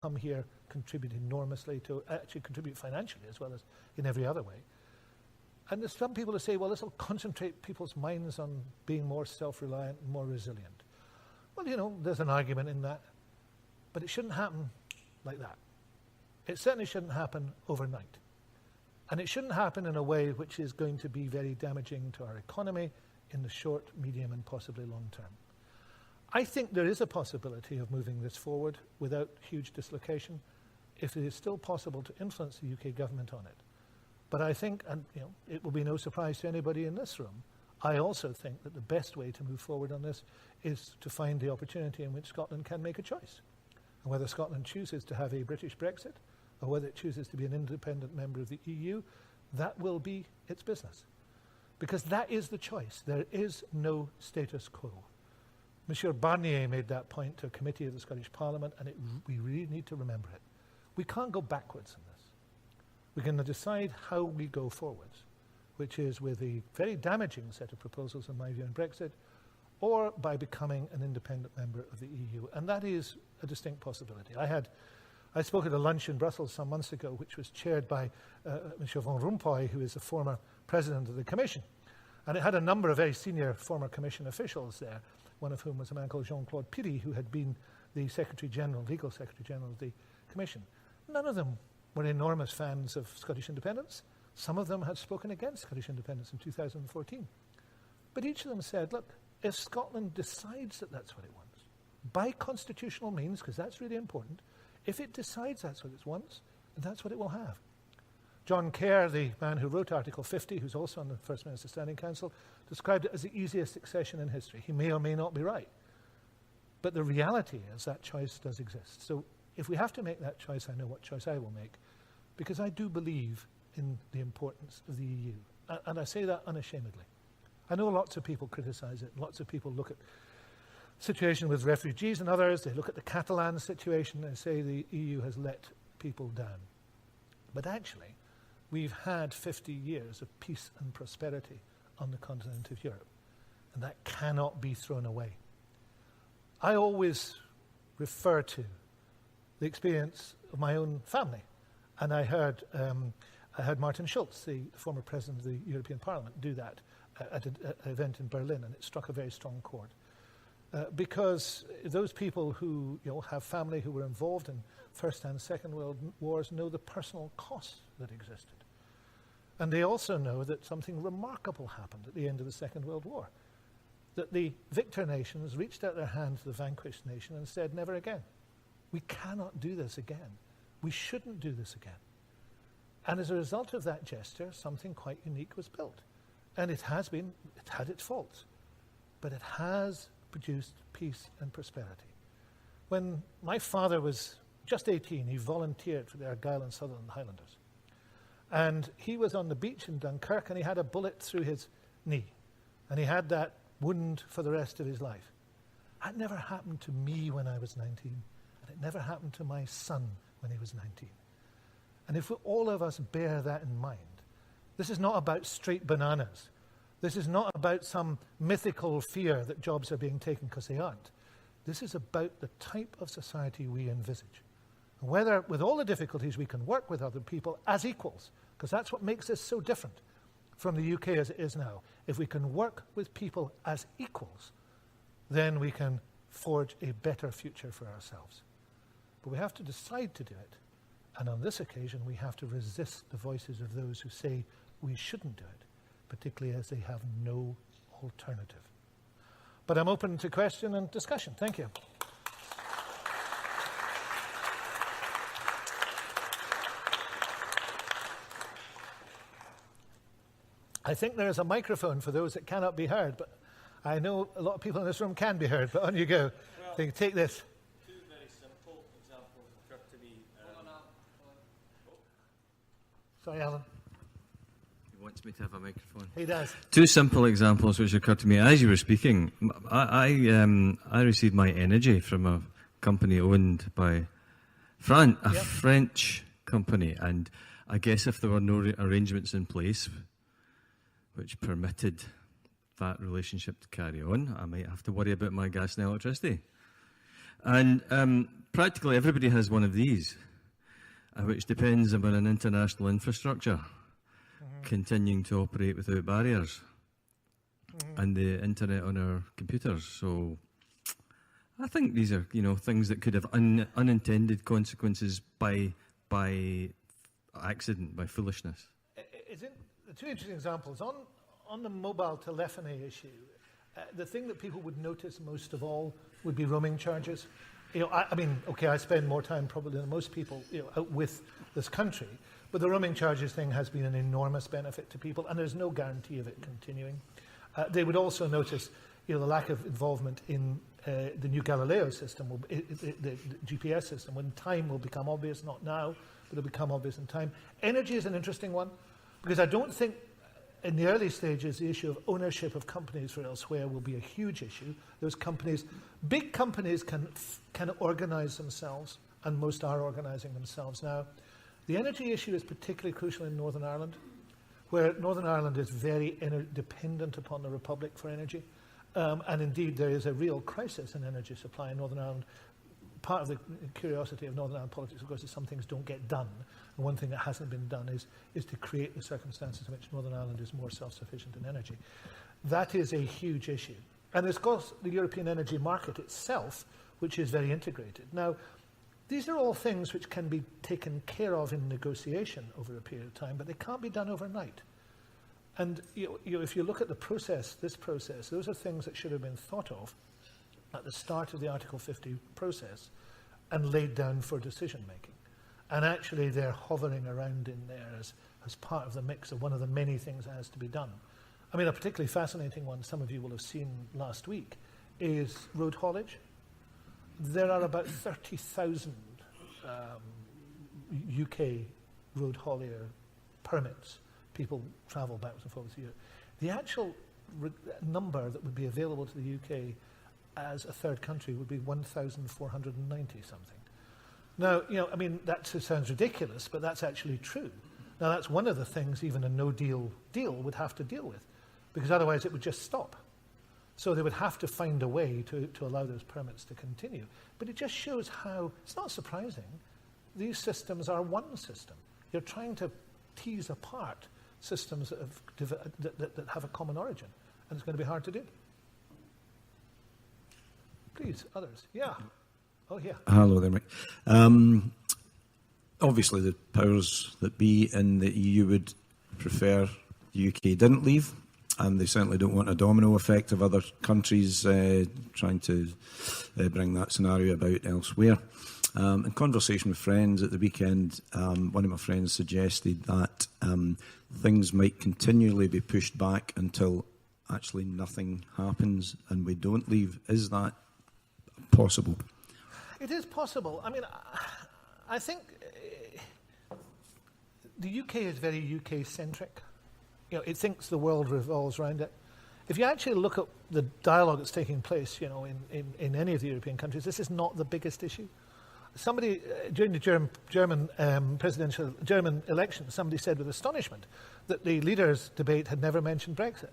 come here, contribute enormously, to actually contribute financially as well as in every other way. And there's some people who say, well, this will concentrate people's minds on being more self-reliant and more resilient. Well, you know, there's an argument in that. But it shouldn't happen like that. It certainly shouldn't happen overnight. And it shouldn't happen in a way which is going to be very damaging to our economy in the short, medium, and possibly long term. I think there is a possibility of moving this forward without huge dislocation, if it is still possible to influence the UK government on it. But I think, and you know, it will be no surprise to anybody in this room, I also think that the best way to move forward on this is to find the opportunity in which Scotland can make a choice. And whether Scotland chooses to have a British Brexit, or whether it chooses to be an independent member of the EU, that will be its business. Because that is the choice. There is no status quo. Monsieur Barnier made that point to a committee of the Scottish Parliament, and we really need to remember it. We can't go backwards in this. We can decide how we go forwards, which is with a very damaging set of proposals, in my view, in Brexit, or by becoming an independent member of the EU. And that is a distinct possibility. I spoke at a lunch in Brussels some months ago, which was chaired by Monsieur Van Rompuy, who is the former president of the Commission. And it had a number of very senior former Commission officials there, one of whom was a man called Jean-Claude Piri, who had been the Secretary General, legal Secretary General of the Commission. None of them were enormous fans of Scottish independence. Some of them had spoken against Scottish independence in 2014. But each of them said, look, if Scotland decides that that's what it wants, by constitutional means, because that's really important, if it decides that's what it wants, then that's what it will have. John Kerr, the man who wrote Article 50, who's also on the First Minister's Standing Council, described it as the easiest succession in history. He may or may not be right. But the reality is that choice does exist. So if we have to make that choice, I know what choice I will make, because I do believe in the importance of the EU. And I say that unashamedly. I know lots of people criticize it. Lots of people look at the situation with refugees and others. They look at the Catalan situation and say the EU has let people down. But actually, we've had 50 years of peace and prosperity on the continent of Europe, and that cannot be thrown away. I always refer to the experience of my own family, and I heard Martin Schulz, the former president of the European Parliament, do that at an event in Berlin, and it struck a very strong chord. Because those people who have family who were involved in First and Second World Wars know the personal costs that existed. And they also know that something remarkable happened at the end of the Second World War. That the victor nations reached out their hand to the vanquished nation and said, never again. We cannot do this again. We shouldn't do this again. And as a result of that gesture, something quite unique was built. And it had its faults. But it has produced peace and prosperity. When my father was just 18, he volunteered for the Argyll and Sutherland Highlanders. And he was on the beach in Dunkirk, and he had a bullet through his knee. And he had that wound for the rest of his life. That never happened to me when I was 19, and it never happened to my son when he was 19. And if all of us bear that in mind, this is not about straight bananas. This is not about some mythical fear that jobs are being taken because they aren't. This is about the type of society we envisage. And whether, with all the difficulties, we can work with other people as equals, because that's what makes this so different from the UK as it is now. If we can work with people as equals, then we can forge a better future for ourselves. But we have to decide to do it. And on this occasion, we have to resist the voices of those who say we shouldn't do it, particularly as they have no alternative. But I'm open to question and discussion. Thank you. I think there is a microphone for those that cannot be heard, but I know a lot of people in this room can be heard, but on you go. Well, so you take this. Two very simple examples occur to me. Sorry, Alan. He wants me to have a microphone. He does. Two simple examples which occurred to me as you were speaking. I received my energy from a company owned by a French company, and I guess if there were no arrangements in place which permitted that relationship to carry on, I might have to worry about my gas and electricity. And practically everybody has one of these, which depends upon an international infrastructure continuing to operate without barriers and the internet on our computers. So I think these are, things that could have unintended consequences by accident, by foolishness. The two interesting examples. On the mobile telephony issue, the thing that people would notice most of all would be roaming charges. I spend more time probably than most people out with this country, but the roaming charges thing has been an enormous benefit to people, and there's no guarantee of it continuing. They would also notice the lack of involvement in the new Galileo system, the GPS system, when time will become obvious, not now, but it'll become obvious in time. Energy is an interesting one, because I don't think in the early stages the issue of ownership of companies for elsewhere will be a huge issue. Those companies, big companies can organize themselves, and most are organizing themselves now. The energy issue is particularly crucial in Northern Ireland, where Northern Ireland is very dependent upon the Republic for energy. And indeed, there is a real crisis in energy supply in Northern Ireland. Part of the curiosity of Northern Ireland politics, of course, is some things don't get done. And one thing that hasn't been done is to create the circumstances in which Northern Ireland is more self-sufficient in energy. That is a huge issue. And there's, of course, the European energy market itself, which is very integrated. Now, these are all things which can be taken care of in negotiation over a period of time, but they can't be done overnight. And if you look at this process, those are things that should have been thought of at the start of the Article 50 process and laid down for decision making. And actually they're hovering around in there as part of the mix of one of the many things that has to be done. I mean, a particularly fascinating one some of you will have seen last week is road haulage. There are about 30,000 UK road haulier permits. People travel backwards and forwards here. The actual number that would be available to the UK as a third country would be 1,490 something. Now, that sounds ridiculous, but that's actually true. Now, that's one of the things even a no-deal deal would have to deal with, because otherwise it would just stop. So they would have to find a way to allow those permits to continue. But it just shows how, it's not surprising, these systems are one system. You're trying to tease apart systems that have a common origin, and it's going to be hard to do. Please, others. Yeah. Oh, yeah. Hello there, Mike. Obviously, the powers that be in the EU would prefer the UK didn't leave, and they certainly don't want a domino effect of other countries trying to bring that scenario about elsewhere. In conversation with friends at the weekend, one of my friends suggested that things might continually be pushed back until actually nothing happens and we don't leave. Is that possible? It is possible. I mean, I think the UK is very UK-centric. It thinks the world revolves around it. If you actually look at the dialogue that's taking place, in any of the European countries, this is not the biggest issue. Somebody, during the German election, somebody said with astonishment that the leaders' debate had never mentioned Brexit.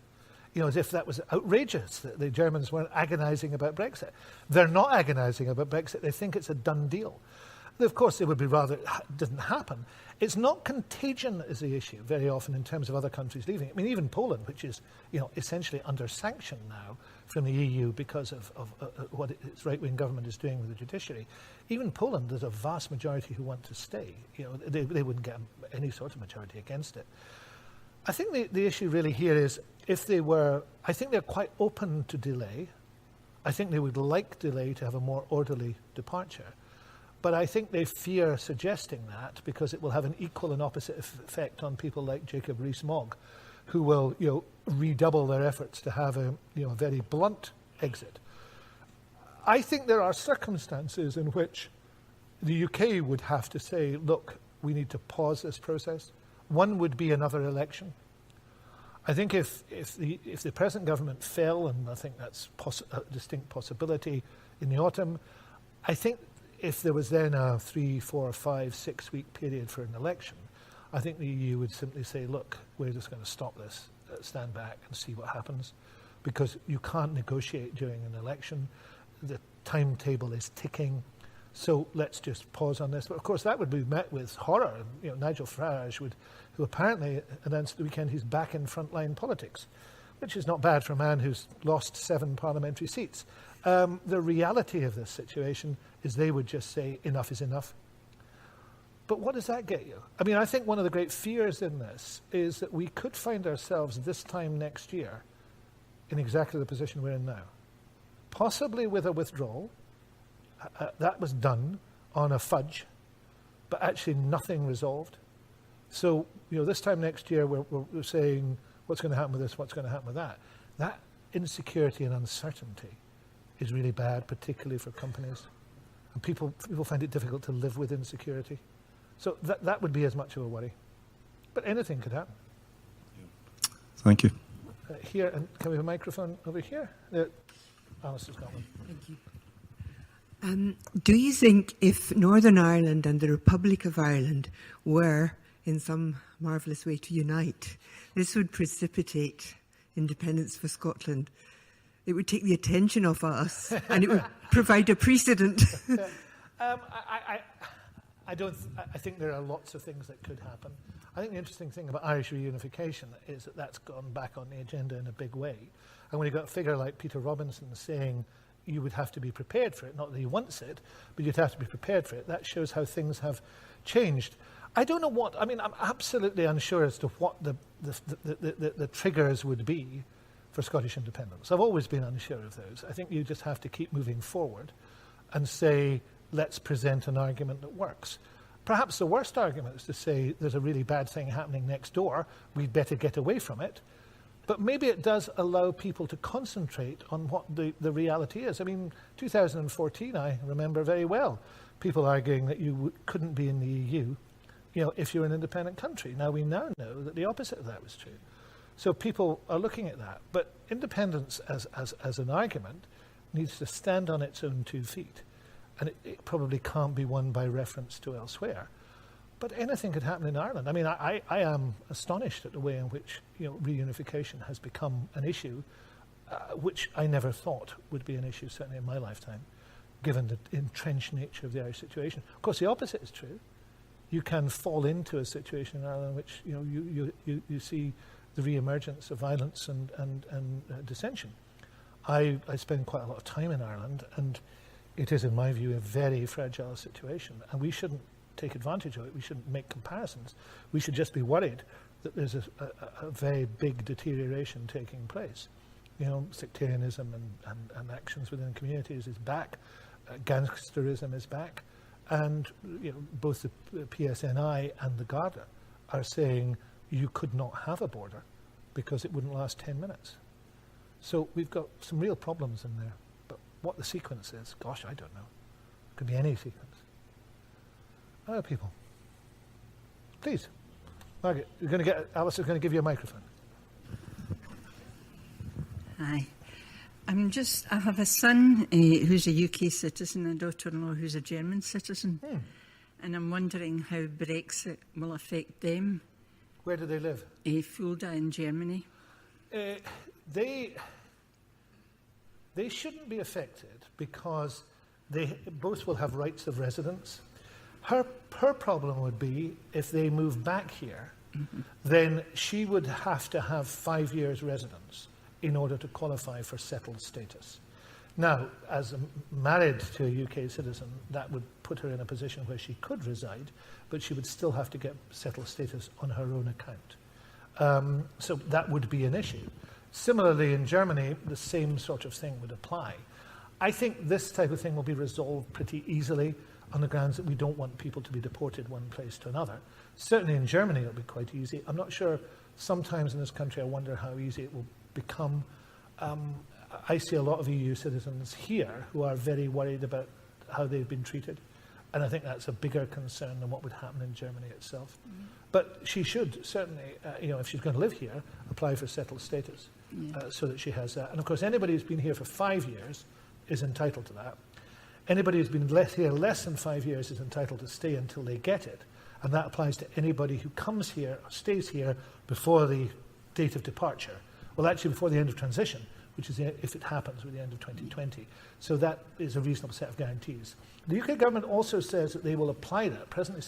As if that was outrageous, that the Germans weren't agonising about Brexit. They're not agonising about Brexit. They think it's a done deal. Of course, it would be rather, it didn't happen. It's not contagion is the issue very often in terms of other countries leaving. I mean, even Poland, which is, essentially under sanction now from the EU because of what its right-wing government is doing with the judiciary. Even Poland, there's a vast majority who want to stay. They wouldn't get any sort of majority against it. I think the issue really here is I think they're quite open to delay. I think they would like delay to have a more orderly departure. But I think they fear suggesting that because it will have an equal and opposite effect on people like Jacob Rees-Mogg, who will, redouble their efforts to have a very blunt exit. I think there are circumstances in which the UK would have to say, look, we need to pause this process. One would be another election. I think if the present government fell, and I think that's a distinct possibility in the autumn, I think if there was then a 3, 4, 5, 6 week period for an election, I think the EU would simply say, look, we're just going to stop this, stand back and see what happens, because you can't negotiate during an election. The timetable is ticking. So let's just pause on this. But of course, that would be met with horror. Nigel Farage who apparently announced at the weekend he's back in frontline politics, which is not bad for a man who's lost 7 parliamentary seats. The reality of this situation is they would just say enough is enough. But what does that get you? I mean, I think one of the great fears in this is that we could find ourselves this time next year in exactly the position we're in now. Possibly with a withdrawal. That was done on a fudge, but actually nothing resolved. So, this time next year we're saying what's going to happen with this, what's going to happen with that. That insecurity and uncertainty is really bad, particularly for companies. And people find it difficult to live with insecurity. So that would be as much of a worry. But anything could happen. Thank you. Here, and can we have a microphone over here? Alice has got one. Thank you. Do you think if Northern Ireland and the Republic of Ireland were, in some marvellous way, to unite, this would precipitate independence for Scotland? It would take the attention off us and it would provide a precedent. I think there are lots of things that could happen. I think the interesting thing about Irish reunification is that that's gone back on the agenda in a big way. And when you've got a figure like Peter Robinson saying you would have to be prepared for it, not that he wants it, but you'd have to be prepared for it, that shows how things have changed. I don't know I'm absolutely unsure as to what the triggers would be for Scottish independence. I've always been unsure of those. I think you just have to keep moving forward and say, let's present an argument that works. Perhaps the worst argument is to say there's a really bad thing happening next door, we'd better get away from it. But maybe it does allow people to concentrate on what the reality is. I mean, 2014, I remember very well, people arguing that you couldn't be in the EU, if you're an independent country. Now we know that the opposite of that was true. So people are looking at that. But independence as an argument needs to stand on its own 2 feet. And it probably can't be won by reference to elsewhere. But anything could happen in Ireland. I mean, I am astonished at the way in which reunification has become an issue, which I never thought would be an issue, certainly in my lifetime, given the entrenched nature of the Irish situation. Of course, the opposite is true. You can fall into a situation in Ireland in which you see the re-emergence of violence and dissension. I spend quite a lot of time in Ireland, and it is, in my view, a very fragile situation, and we shouldn't take advantage of it. We shouldn't make comparisons. We should just be worried that there's a very big deterioration taking place. Sectarianism and actions within communities is back. Gangsterism is back. And both the PSNI and the Garda are saying you could not have a border because it wouldn't last 10 minutes. So we've got some real problems in there. But what the sequence is, gosh, I don't know. It could be any sequence. Other people. Please. Margaret, Alice is going to give you a microphone. Hi. I have a son who's a UK citizen and a daughter-in-law who's a German citizen. And I'm wondering how Brexit will affect them. Where do they live? Fulda in Germany. They shouldn't be affected because they both will have rights of residence. Her problem would be if they move back here, then she would have to have 5 years residence in order to qualify for settled status. Now, as married to a UK citizen, that would put her in a position where she could reside, but she would still have to get settled status on her own account. So that would be an issue. Similarly, in Germany, the same sort of thing would apply. I think this type of thing will be resolved pretty easily on the grounds that we don't want people to be deported one place to another. Certainly in Germany it'll be quite easy. I'm not sure, sometimes in this country I wonder how easy it will become. I see a lot of EU citizens here who are very worried about how they've been treated, and I think that's a bigger concern than what would happen in Germany itself. But she should certainly, if she's going to live here, apply for settled status so that she has that. And of course anybody who's been here for 5 years is entitled to that. Anybody who's been here less than 5 years is entitled to stay until they get it. And that applies to anybody who comes here or stays here before the date of departure. Well, actually, before the end of transition, which is if it happens with the end of 2020. So that is a reasonable set of guarantees. The UK government also says that they will apply that, presently